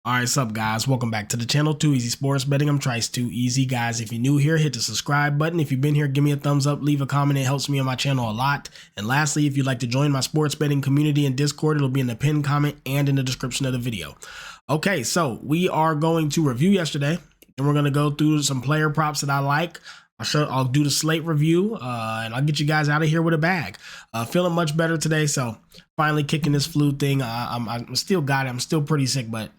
All right, what's up, guys? Welcome back to the channel, Too Easy Sports Betting. I'm Trice Too Easy, guys. If you're new here, hit the subscribe button. If you've been here, give me a thumbs up, leave a comment. It helps me on my channel a lot. And lastly, if you'd like to join my sports betting community in Discord, it'll be in the pinned comment and in the description of the video. Okay, so we are going to review yesterday, and we're going to go through some player props that I like. I'll do the slate review, and I'll get you guys out of here with a bag. Feeling much better today, so finally kicking this flu thing. I'm still got it. I'm still pretty sick, but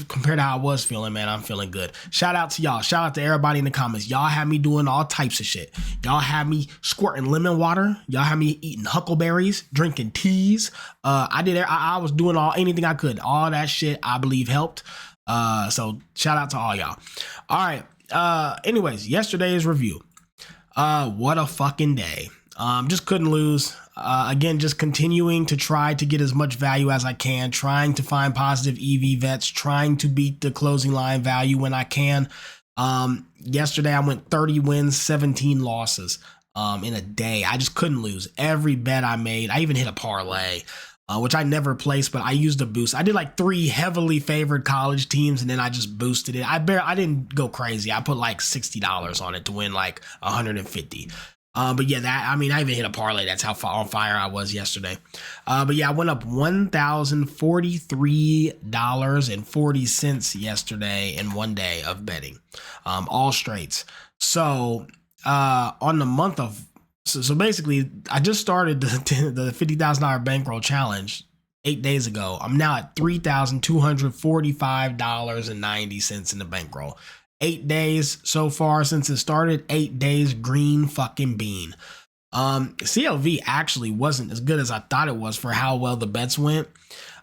compared to how I was feeling, man, I'm feeling good. Shout out to y'all. Shout out to everybody in the comments. Y'all had me doing all types of shit. Y'all had me squirting lemon water. Y'all had me eating huckleberries, drinking teas. I was doing anything I could. All that shit I believe helped. So shout out to all y'all. All right. Anyways, yesterday's review. What a fucking day. Just couldn't lose. Again, just continuing to try to get as much value as I can, trying to find positive EV vets, trying to beat the closing line value when I can. Yesterday I went 30 wins, 17 losses, in a day. I just couldn't lose. Every bet I made, I even hit a parlay, which I never placed, but I used a boost. I did like 3 heavily favored college teams, and then I just boosted it. I didn't go crazy. I put like $60 on it to win like 150. But yeah, I even hit a parlay. That's how on fire I was yesterday. But yeah, I went up $1,043.40 yesterday in one day of betting, all straights. So, on the month of, so basically I just started the $50,000 bankroll challenge 8 days ago. I'm now at $3,245.90 in the bankroll. 8 days so far since it started. 8 days, green fucking bean. CLV actually wasn't as good as I thought it was for how well the bets went.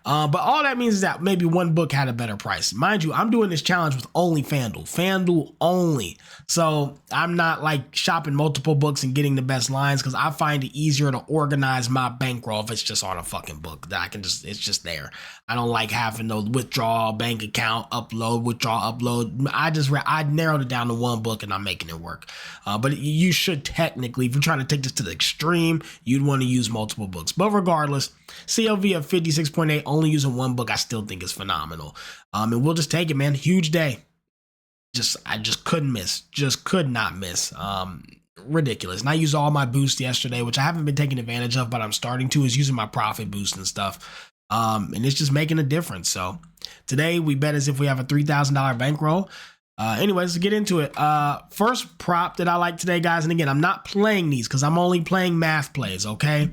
But all that means is that maybe one book had a better price. Mind you, I'm doing this challenge with only FanDuel only. So I'm not like shopping multiple books and getting the best lines, because I find it easier to organize my bankroll if it's just on a fucking book that it's just there. I don't like having to withdraw bank account, upload, withdraw, upload. I narrowed it down to one book and I'm making it work. But you should technically, if you're trying to take this to the extreme, you'd want to use multiple books. But regardless, CLV of 56.8, only using one book, I still think is phenomenal. And we'll just take it, man. Huge day. I just couldn't miss. Just could not miss. Ridiculous. And I used all my boosts yesterday, which I haven't been taking advantage of, but I'm starting to, is using my profit boost and stuff. And it's just making a difference. So today we bet as if we have a $3,000 bankroll. Anyways, let's get into it. First prop that I like today, guys. And again, I'm not playing these because I'm only playing math plays. Okay.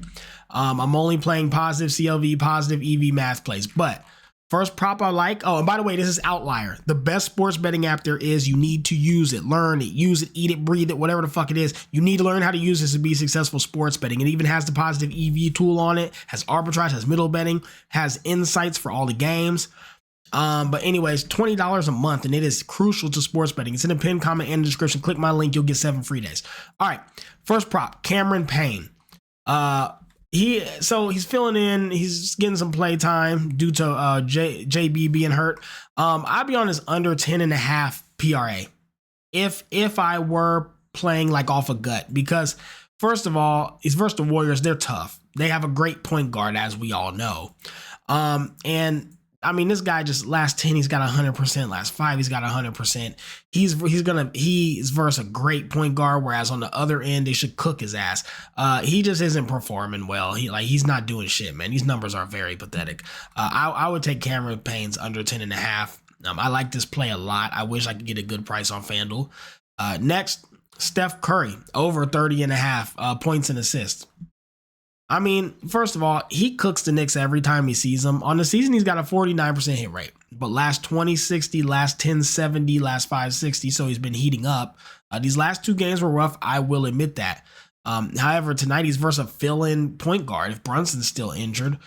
I'm only playing positive CLV, positive EV math plays. But first prop I like. Oh, and by the way, this is Outlier, the best sports betting app there is. You need to use it, learn it, use it, eat it, breathe it, whatever the fuck it is. You need to learn how to use this to be successful sports betting. It even has the positive EV tool on it, has arbitrage, has middle betting, has insights for all the games. But anyways, $20 a month, and it is crucial to sports betting. It's in the pinned comment and the description. Click my link, you'll get 7 free days. All right, first prop, Cameron Payne. He's filling in. He's getting some play time due to JB being hurt. I'd be on his under 10.5 PRA if I were playing like off a gut, because first of all, he's versus the Warriors. They're tough. They have a great point guard, as we all know. And this guy just last 10, he's got 100%. Last 5, he's got 100%. He's versus a great point guard, whereas on the other end, they should cook his ass. He just isn't performing well. He's not doing shit, man. These numbers are very pathetic. I would take Cameron Payne's under 10.5. I like this play a lot. I wish I could get a good price on FanDuel. Next, Steph Curry, over 30.5 points and assists. First of all, he cooks the Knicks every time he sees them. On the season, he's got a 49% hit rate, but last 20, 60, last 10, 70, last 5, 60. So he's been heating up. These last 2 games were rough. I will admit that. However, tonight he's versus a fill-in point guard. If Brunson's still injured,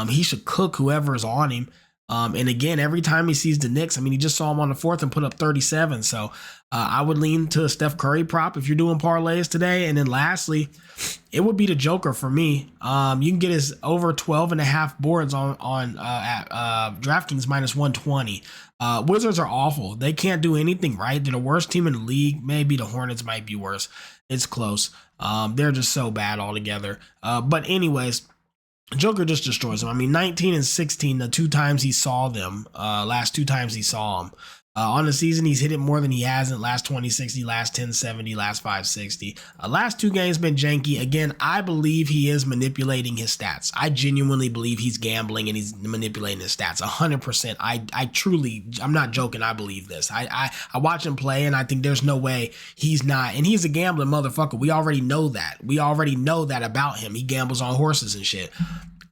he should cook whoever is on him. And again, every time he sees the Knicks, he just saw him on the 4th and put up 37. So I would lean to a Steph Curry prop if you're doing parlays today. And then lastly, it would be the Joker for me. You can get his over 12.5 boards on DraftKings minus 120. Wizards are awful. They can't do anything right. They're the worst team in the league. Maybe the Hornets might be worse. It's close. They're just so bad altogether. But anyways, Joker just destroys them. I mean, 19 and 16, the 2 times he saw them, last 2 times he saw them. On the season, he's hit it more than he hasn't. Last 20-60, last 10-70, last 5-60. Last 2 games been janky. Again, I believe he is manipulating his stats. I genuinely believe he's gambling and he's manipulating his stats. 100%. I truly, I'm not joking. I believe this. I watch him play and I think there's no way he's not. And he's a gambling motherfucker. We already know that. We already know that about him. He gambles on horses and shit.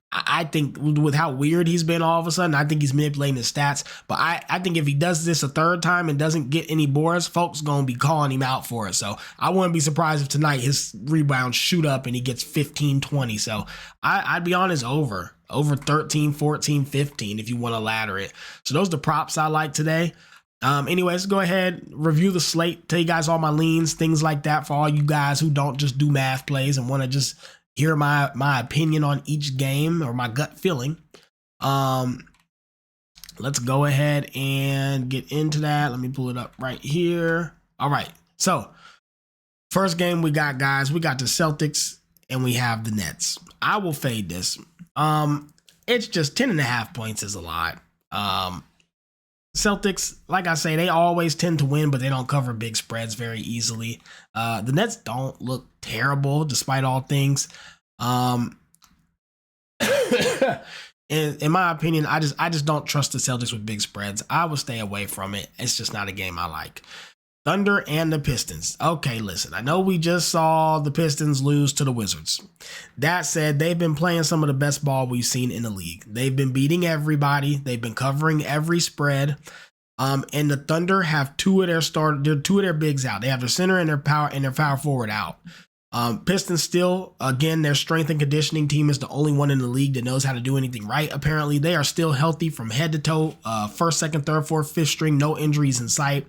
I think with how weird he's been all of a sudden, I think he's manipulating his stats. But I think if he does this a third time and doesn't get any boards, folks going to be calling him out for it. So I wouldn't be surprised if tonight his rebounds shoot up and he gets 15, 20. So I'd be on his over 13, 14, 15 if you want to ladder it. So those are the props I like today. Anyways, go ahead, review the slate, tell you guys all my leans, things like that for all you guys who don't just do math plays and want to just hear my opinion on each game or my gut feeling. Let's go ahead and get into that. Let me pull it up right here. All right. So first game we got, guys, we got the Celtics and we have the Nets. I will fade this. It's just 10.5 points is a lot. Celtics, like I say, they always tend to win, but they don't cover big spreads very easily. The Nets don't look terrible despite all things. In my opinion, I just don't trust the Celtics with big spreads. I would stay away from it. It's just not a game I like. Thunder and the Pistons. Okay, listen, I know we just saw the Pistons lose to the Wizards. That said, they've been playing some of the best ball we've seen in the league. They've been beating everybody. They've been covering every spread. And the Thunder have two of their bigs out. They have their center and their power forward out. Pistons still, again, their strength and conditioning team is the only one in the league that knows how to do anything right. Apparently, they are still healthy from head to toe. First, second, third, fourth, fifth string, no injuries in sight.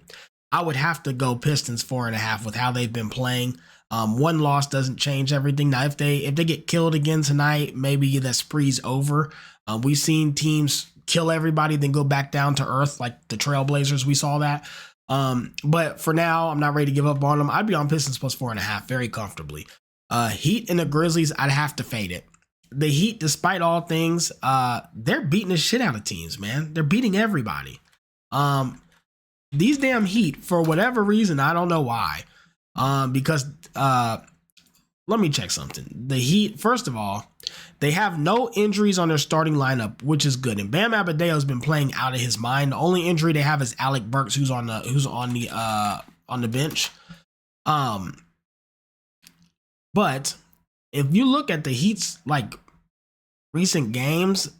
I would have to go Pistons 4.5 with how they've been playing. One loss doesn't change everything. Now, if they get killed again tonight, maybe that spree's over. We've seen teams kill everybody, then go back down to earth, like the Trailblazers. We saw that. But for now, I'm not ready to give up on them. I'd be on Pistons plus 4.5 very comfortably. Heat and the Grizzlies, I'd have to fade it. The Heat, despite all things, they're beating the shit out of teams, man. They're beating everybody. These damn Heat, for whatever reason, I don't know why. Because let me check something. The Heat, first of all, they have no injuries on their starting lineup, which is good. And Bam Adebayo's been playing out of his mind. The only injury they have is Alec Burks, who's on the bench. But if you look at the Heat's like recent games,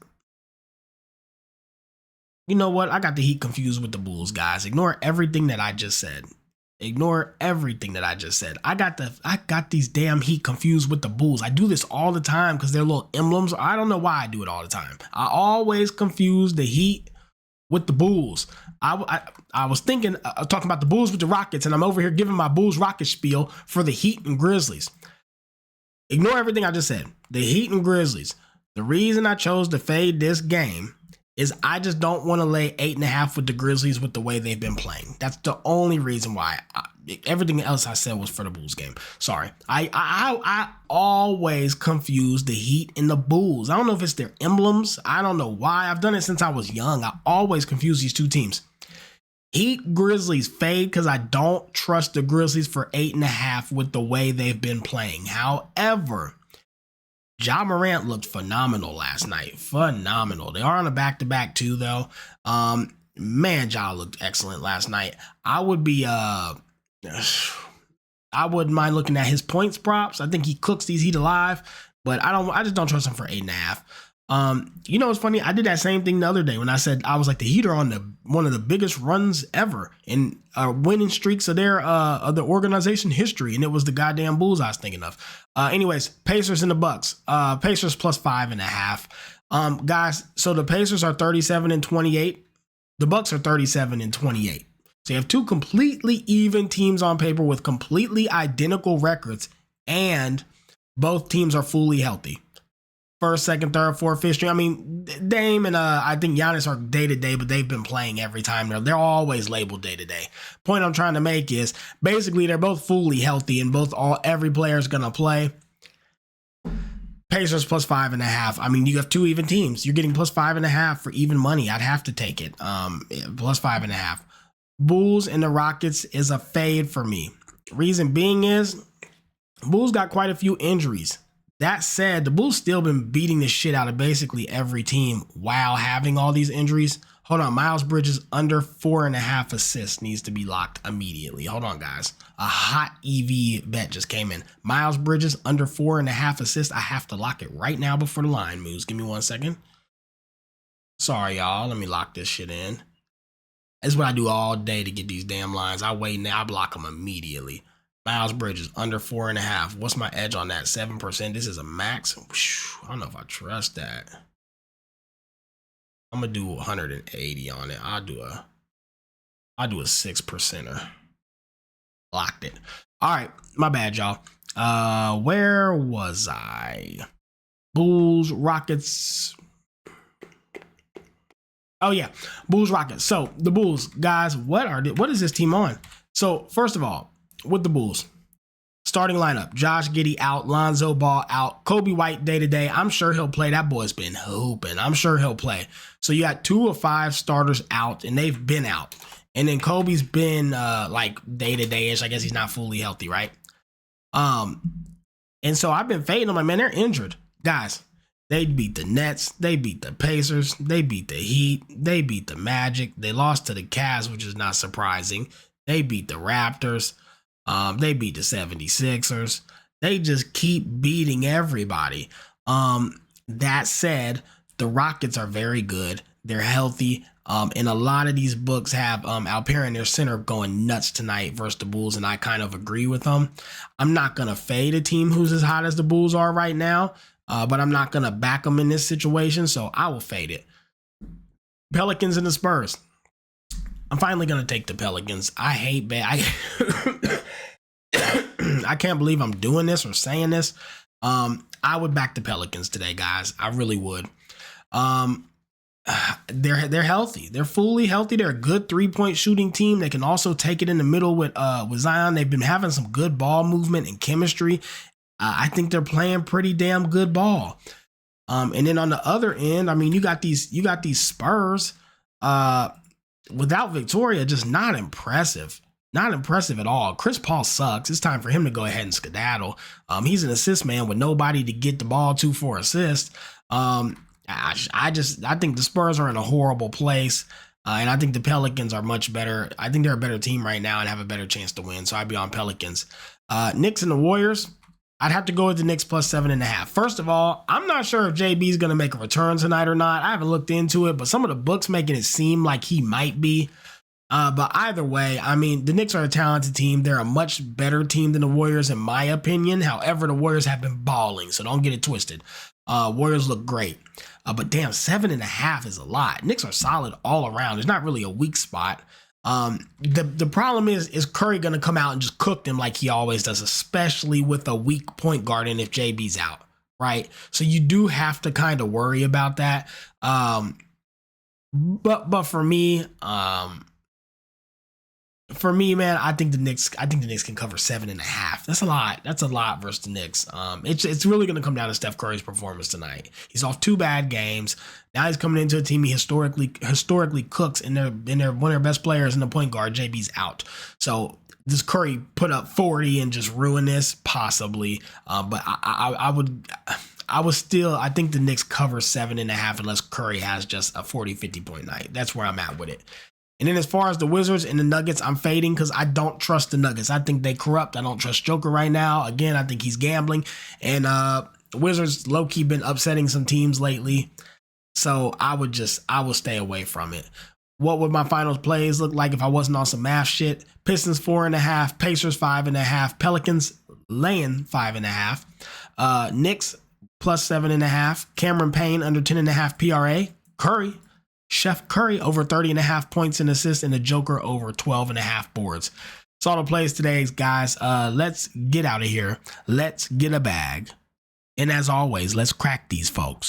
you know what? I got the Heat confused with the Bulls, guys. Ignore everything that I just said. Ignore everything that I just said. I got these damn Heat confused with the Bulls. I do this all the time because they're little emblems. I don't know why I do it all the time. I always confuse the Heat with the Bulls. I was thinking, talking about the Bulls with the Rockets, and I'm over here giving my Bulls Rockets spiel for the Heat and Grizzlies. Ignore everything I just said. The Heat and Grizzlies. The reason I chose to fade this game is I just don't want to lay 8.5 with the Grizzlies with the way they've been playing. That's the only reason why. Everything else I said was for the Bulls game. Sorry. I always confuse the Heat and the Bulls. I don't know if it's their emblems. I don't know why. I've done it since I was young. I always confuse these two teams. Heat Grizzlies fade because I don't trust the Grizzlies for 8.5 with the way they've been playing. However, Ja Morant looked phenomenal last night. Phenomenal. They are on a back-to-back too, though. Man, Ja looked excellent last night. I wouldn't mind looking at his points props. I think he cooks these Heat alive, but I just don't trust him for 8.5. You know, it's funny. I did that same thing the other day when I said I was like the Heat are on one of the biggest runs ever in winning streaks of the organization history, and it was the goddamn Bulls I was thinking of. Anyways, Pacers and the Bucks. Pacers plus 5.5. Guys, so the Pacers are 37-28. The Bucks are 37-28. So you have two completely even teams on paper with completely identical records, and both teams are fully healthy. First, second, third, fourth, fifth string. I mean, Dame and I think Giannis are day-to-day, but they've been playing every time. They're always labeled day-to-day. Point I'm trying to make is, basically, they're both fully healthy, and every player is going to play. Pacers plus 5.5. I mean, you have two even teams. You're getting plus 5.5 for even money. I'd have to take it. Plus 5.5. Bulls and the Rockets is a fade for me. Reason being is Bulls got quite a few injuries. That said, the Bulls still been beating the shit out of basically every team while having all these injuries. Hold on, Miles Bridges under 4.5 assists needs to be locked immediately. Hold on, guys. A hot EV bet just came in. Miles Bridges under 4.5 assists. I have to lock it right now before the line moves. Give me 1 second. Sorry, y'all. Let me lock this shit in. That's what I do all day to get these damn lines. I wait now. I block them immediately. Miles Bridges under 4.5. What's my edge on that? 7%. This is a max. Whew, I don't know if I trust that. I'm gonna do 180 on it. I'll do a 6%er. Locked it. All right, my bad, y'all. Where was I? Bulls, Rockets. Oh yeah, Bulls, Rockets. So the Bulls, guys, what is this team on? So first of all, with the Bulls, starting lineup: Josh Giddey out, Lonzo Ball out, Kobe White day to day. I'm sure he'll play. That boy's been hooping. I'm sure he'll play. So you got 2 of 5 starters out, and they've been out. And then Kobe's been like day to day ish. I guess he's not fully healthy, right? And so I've been fading them. Like, man, they're injured, guys. They beat the Nets. They beat the Pacers. They beat the Heat. They beat the Magic. They lost to the Cavs, which is not surprising. They beat the Raptors. They beat the 76ers. They just keep beating everybody. That said, the Rockets are very good. They're healthy. And a lot of these books have Alperen, their center, going nuts tonight versus the Bulls, and I kind of agree with them. I'm not going to fade a team who's as hot as the Bulls are right now, but I'm not going to back them in this situation, so I will fade it. Pelicans and the Spurs. I'm finally going to take the Pelicans. I hate bad. I can't believe I'm doing this or saying this. I would back the Pelicans today, guys. I really would. They're healthy. They're fully healthy. They're a good 3-point shooting team. They can also take it in the middle with Zion. They've been having some good ball movement and chemistry. I think they're playing pretty damn good ball. And then on the other end, I mean, you got these Spurs without Victoria, just not impressive. Not impressive at all. Chris Paul sucks. It's time for him to go ahead and skedaddle. He's an assist man with nobody to get the ball to for assist. I think the Spurs are in a horrible place, and I think the Pelicans are much better. I think they're a better team right now and have a better chance to win, so I'd be on Pelicans. Knicks and the Warriors, I'd have to go with the Knicks plus 7.5. First of all, I'm not sure if JB's going to make a return tonight or not. I haven't looked into it, but some of the books making it seem like he might be. But either way, I mean, the Knicks are a talented team. They're a much better team than the Warriors, in my opinion. However, the Warriors have been balling, so don't get it twisted. Warriors look great. But damn, 7.5 is a lot. Knicks are solid all around. There's not really a weak spot. The problem is Curry going to come out and just cook them like he always does, especially with a weak point guard and if JB's out, right? So you do have to kind of worry about that. But for me, man, I think the Knicks can cover 7.5. That's a lot. That's a lot versus the Knicks. It's really going to come down to Steph Curry's performance tonight. He's off 2 bad games. Now he's coming into a team he historically cooks, and they're one of their best players in the point guard. JB's out. So does Curry put up 40 and just ruin this? Possibly. But I think the Knicks cover 7.5 unless Curry has just a 40-50 point night. That's where I'm at with it. And then as far as the Wizards and the Nuggets, I'm fading because I don't trust the Nuggets. I think they corrupt. I don't trust Joker right now. Again, I think he's gambling. And the Wizards low-key been upsetting some teams lately. So I will stay away from it. What would my finals plays look like if I wasn't on some math shit? Pistons 4.5, Pacers 5.5, Pelicans laying 5.5, Knicks plus 7.5, Cameron Payne under 10.5 PRA, Chef Curry over 30.5 points and assists, and the Joker over 12.5 boards. That's all the plays today, guys. Let's get out of here. Let's get a bag. And as always, let's crack these folks.